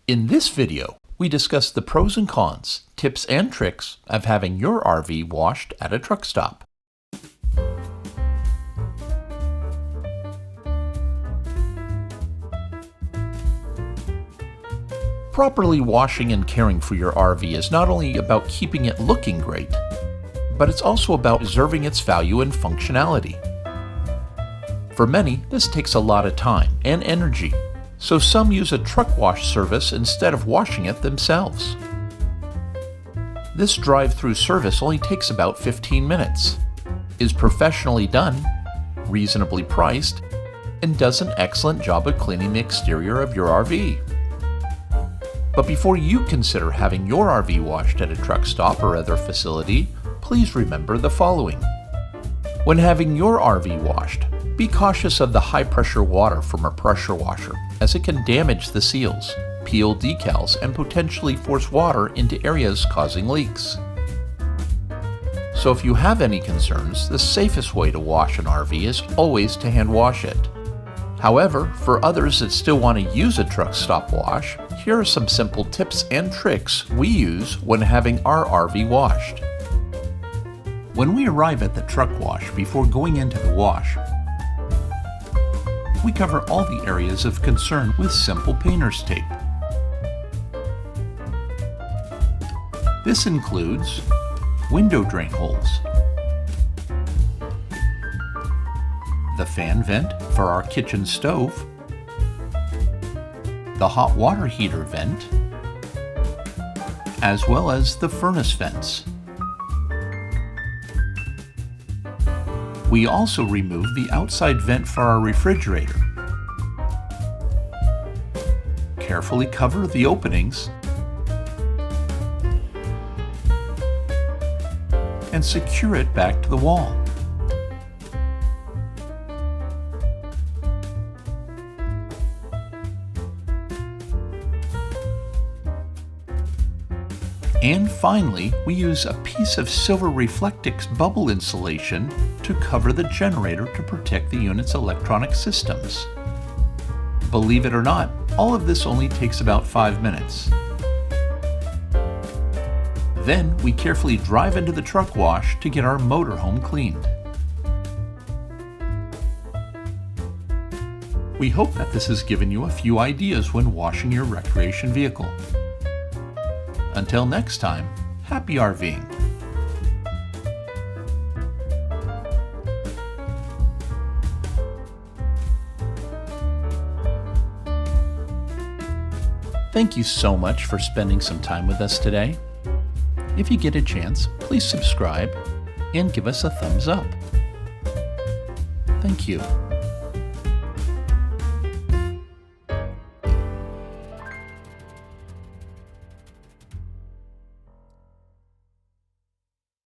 In this video, we discuss the pros and cons, tips and tricks of having your RV washed at a truck stop. Properly washing and caring for your RV is not only about keeping it looking great, but it's also about preserving its value and functionality. For many, this takes a lot of time and energy, so some use a truck wash service instead of washing it themselves. This drive-through service only takes about 15 minutes, is professionally done, reasonably priced, and does an excellent job of cleaning the exterior of your RV. But before you consider having your RV washed at a truck stop or other facility, please remember the following. When having your RV washed, be cautious of the high-pressure water from a pressure washer, as it can damage the seals, peel decals, and potentially force water into areas causing leaks. So if you have any concerns, the safest way to wash an RV is always to hand wash it. However, for others that still want to use a truck stop wash, here are some simple tips and tricks we use when having our RV washed. When we arrive at the truck wash before going into the wash, we cover all the areas of concern with simple painter's tape. This includes window drain holes, the fan vent for our kitchen stove, the hot water heater vent, as well as the furnace vents. We also remove the outside vent for our refrigerator. Carefully cover the openings and secure it back to the wall. And finally, we use a piece of silver Reflectix bubble insulation to cover the generator to protect the unit's electronic systems. Believe it or not, all of this only takes about 5 minutes. Then we carefully drive into the truck wash to get our motorhome cleaned. We hope that this has given you a few ideas when washing your recreation vehicle. Until next time, happy RVing! Thank you so much for spending some time with us today. If you get a chance, please subscribe and give us a thumbs up. Thank you.